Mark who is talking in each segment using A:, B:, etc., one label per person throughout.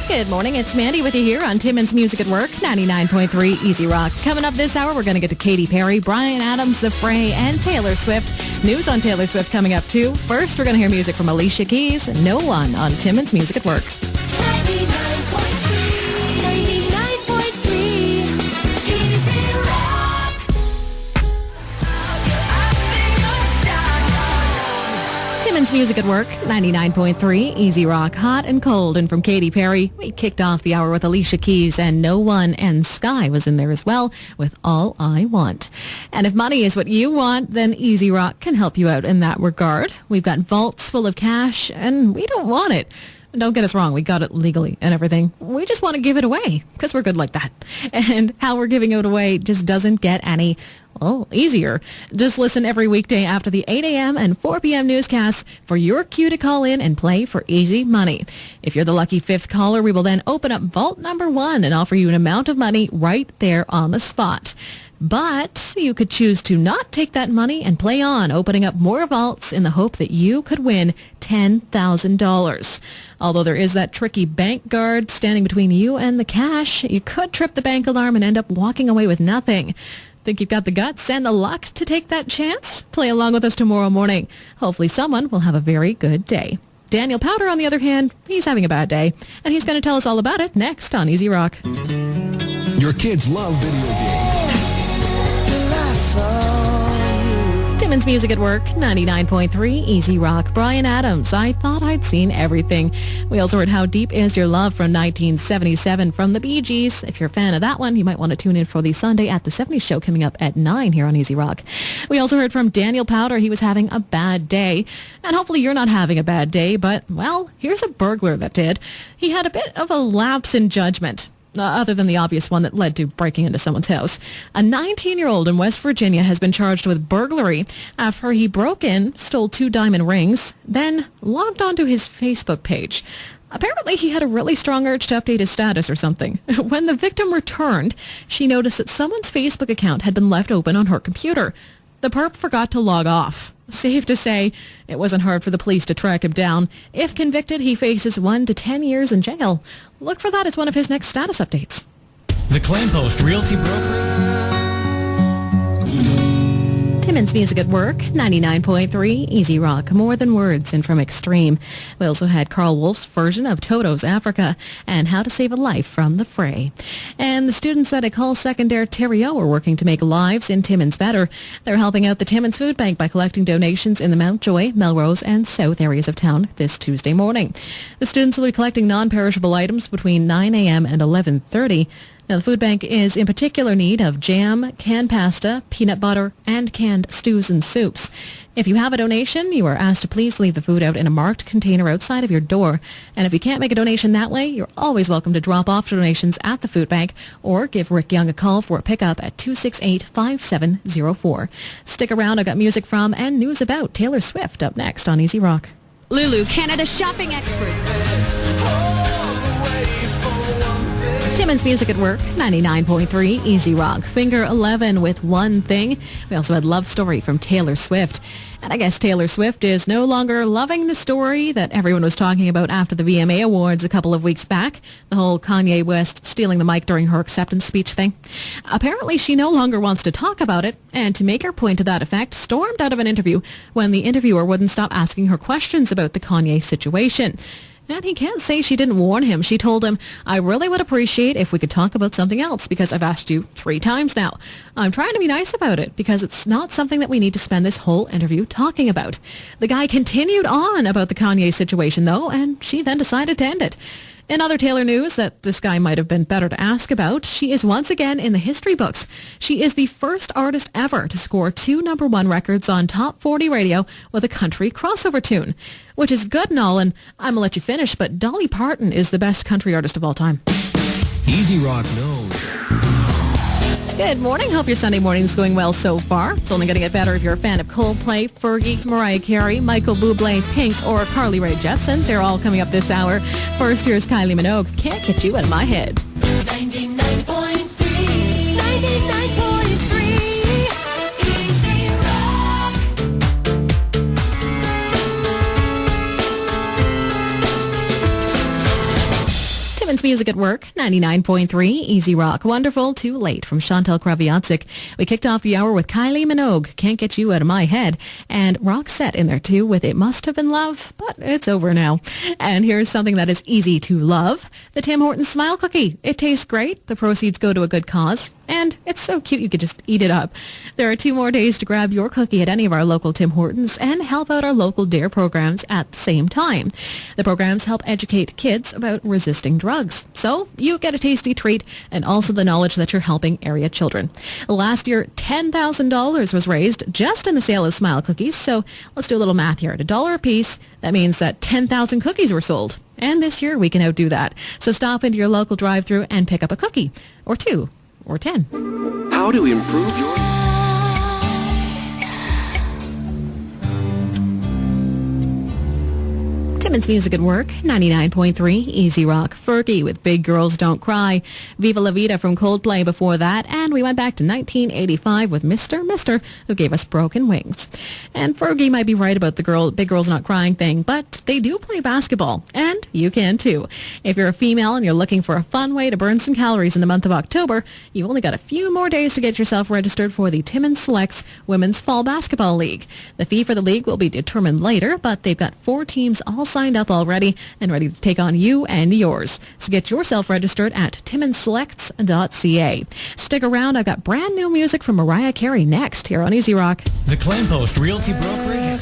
A: Good morning, it's Mandy with you here on Timmins Music at Work, 99.3 Easy Rock. Coming up this hour, we're going to get to Katy Perry, Bryan Adams, The Fray, and Taylor Swift. News on Taylor Swift coming up too. First, we're going to hear music from Alicia Keys, No One on Timmins Music at Work.
B: 99.3 Easy Rock.
A: Timmins Music at Work, 99.3 Easy Rock, hot and cold. And from Katy Perry, we kicked off the hour with Alicia Keys and No One, and Sky was in there as well with All I Want. And if money is what you want, then Easy Rock can help you out in that regard. We've got vaults full of cash, and we don't want it. Don't get us wrong, we got it legally and everything. We just want to give it away because we're good like that. And how we're giving it away just doesn't get any, easier. Just listen every weekday after the 8 a.m. and 4 p.m. newscasts for your cue to call in and play for easy money. If you're the lucky fifth caller, we will then open up vault number 1 and offer you an amount of money right there on the spot. But you could choose to not take that money and play on, opening up more vaults in the hope that you could win $10,000. Although there is that tricky bank guard standing between you and the cash, you could trip the bank alarm and end up walking away with nothing. Think you've got the guts and the luck to take that chance? Play along with us tomorrow morning. Hopefully someone will have a very good day. Daniel Powder, on the other hand, he's having a bad day, and he's going to tell us all about it next on Easy Rock.
C: Your kids love video games.
A: Timmins Music at Work, 99.3 Easy Rock. Bryan Adams, I Thought I'd Seen Everything. We also heard How Deep Is Your Love from 1977 from the Bee Gees. If you're a fan of that one, you might want to tune in for the Sunday at the 70s show coming up at 9 here on Easy Rock. We also heard from Daniel Powder. He was having a bad day. And hopefully you're not having a bad day, but, well, here's a burglar that did. He had a bit of a lapse in judgment. Other than the obvious one that led to breaking into someone's house. A 19-year-old in West Virginia has been charged with burglary after he broke in, stole 2 diamond rings, then logged onto his Facebook page. Apparently, he had a really strong urge to update his status or something. When the victim returned, she noticed that someone's Facebook account had been left open on her computer. The perp forgot to log off. Safe to say, it wasn't hard for the police to track him down. If convicted, he faces 1 to 10 years in jail. Look for that as one of his next status updates.
D: The Claim Post Realty Broker.
A: Timmins Music at Work, 99.3 Easy Rock, More Than Words, and from Extreme. We also had Carl Wolf's version of Toto's Africa and How to Save a Life from The Fray. And the students at École Secondaire Thériault are working to make lives in Timmins better. They're helping out the Timmins Food Bank by collecting donations in the Mountjoy, Melrose, and South areas of town this Tuesday morning. The students will be collecting non-perishable items between 9 a.m. and 11:30. Now, the food bank is in particular need of jam, canned pasta, peanut butter, and canned stews and soups. If you have a donation, you are asked to please leave the food out in a marked container outside of your door. And if you can't make a donation that way, you're always welcome to drop off donations at the food bank or give Rick Young a call for a pickup at 268-5704. Stick around, I've got music from and news about Taylor Swift up next on Easy Rock.
E: Lulu, Canada shopping experts.
A: Timmins Music at Work, 99.3 Easy Rock. Finger 11 with One Thing. We also had Love Story from Taylor Swift. And I guess Taylor Swift is no longer loving the story that everyone was talking about after the VMA Awards a couple of weeks back. The whole Kanye West stealing the mic during her acceptance speech thing. Apparently she no longer wants to talk about it, and to make her point to that effect, stormed out of an interview when the interviewer wouldn't stop asking her questions about the Kanye situation. And he can't say she didn't warn him. She told him, I really would appreciate if we could talk about something else because I've asked you 3 times now. I'm trying to be nice about it because it's not something that we need to spend this whole interview talking about. The guy continued on about the Kanye situation, though, and she then decided to end it. In other Taylor news that this guy might have been better to ask about, she is once again in the history books. She is the first artist ever to score 2 #1 records on Top 40 radio with a country crossover tune. Which is good and all, and I'm going to let you finish, but Dolly Parton is the best country artist of all time.
C: Easy Rock knows.
A: Good morning. Hope your Sunday morning's going well so far. It's only going to get better if you're a fan of Coldplay, Fergie, Mariah Carey, Michael Bublé, Pink, or Carly Rae Jepsen. They're all coming up this hour. First, here's Kylie Minogue. Can't Get You Out of My Head.
B: 99.3 99.3 Easy Rock.
A: Timmins Music at Work, 99.3, Easy Rock. Wonderful, Too Late from Chantal Kraviatzik. We kicked off the hour with Kylie Minogue, Can't Get You Out of My Head, and Roxette in there too with It Must Have Been Love, but it's over now. And here's something that is easy to love, the Tim Hortons Smile Cookie. It tastes great, the proceeds go to a good cause, and it's so cute you could just eat it up. There are 2 more days to grab your cookie at any of our local Tim Hortons and help out our local DARE programs at the same time. The programs help educate kids about resisting drugs. So you get a tasty treat and also the knowledge that you're helping area children. Last year, $10,000 was raised just in the sale of Smile Cookies. So let's do a little math here. At $1 a piece, that means that 10,000 cookies were sold. And this year we can outdo that. So stop into your local drive-thru and pick up a cookie, or 2, or 10.
F: How to improve your...
A: Timmins Music at Work, 99.3, Easy Rock. Fergie with Big Girls Don't Cry. Viva La Vida from Coldplay before that. And we went back to 1985 with Mr. who gave us Broken Wings. And Fergie might be right about the Big Girls Not Crying thing, but they do play basketball. And you can too. If you're a female and you're looking for a fun way to burn some calories in the month of October, you've only got a few more days to get yourself registered for the Timmins Selects Women's Fall Basketball League. The fee for the league will be determined later, but they've got 4 teams all signed up already and ready to take on you and yours. So get yourself registered at timmonselects.ca. Stick around, I've got brand new music from Mariah Carey next here on Easy Rock.
D: The Claim Post Realty Brokerage.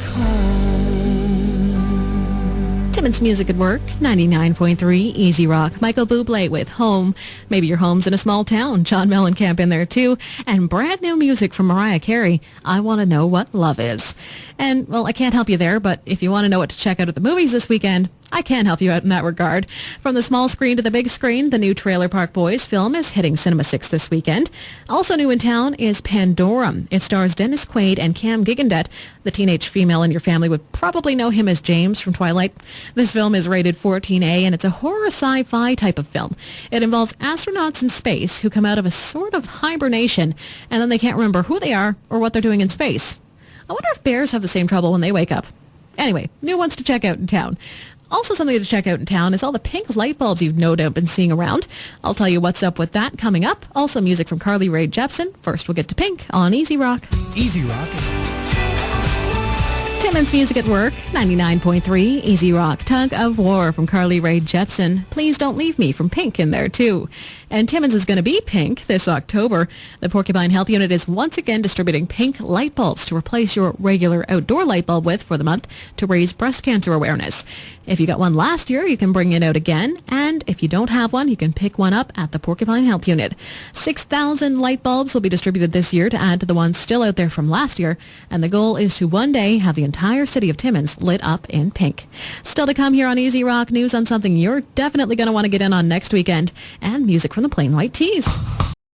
A: Timmins Music at Work, 99.3 Easy Rock. Michael Bublé with Home. Maybe your home's in a small town. John Mellencamp in there too. And brand new music from Mariah Carey, I Want to Know What Love Is. And, well, I can't help you there, but if you want to know what to check out at the movies this weekend, I can help you out in that regard. From the small screen to the big screen, the new Trailer Park Boys film is hitting Cinema 6 this weekend. Also new in town is Pandora. It stars Dennis Quaid and Cam Gigandet. The teenage female in your family would probably know him as James from Twilight. This film is rated 14A, and it's a horror sci-fi type of film. It involves astronauts in space who come out of a sort of hibernation, and then they can't remember who they are or what they're doing in space. I wonder if bears have the same trouble when they wake up. Anyway, new ones to check out in town. Also something to check out in town is all the pink light bulbs you've no doubt been seeing around. I'll tell you what's up with that coming up. Also music from Carly Rae Jepsen. First we'll get to Pink on Easy Rock.
D: Easy Rock.
A: Timmins Music at Work, 99.3 Easy Rock. Tug of War from Carly Rae Jepsen. Please Don't Leave Me from Pink in there too. And Timmins is going to be pink this October. The Porcupine Health Unit is once again distributing pink light bulbs to replace your regular outdoor light bulb with for the month to raise breast cancer awareness. If you got one last year, you can bring it out again. And if you don't have one, you can pick one up at the Porcupine Health Unit. 6,000 light bulbs will be distributed this year to add to the ones still out there from last year. And the goal is to one day have the entire city of Timmins lit up in pink. Still to come here on Easy Rock, news on something you're definitely going to want to get in on next weekend, and music from the Plain White Tees.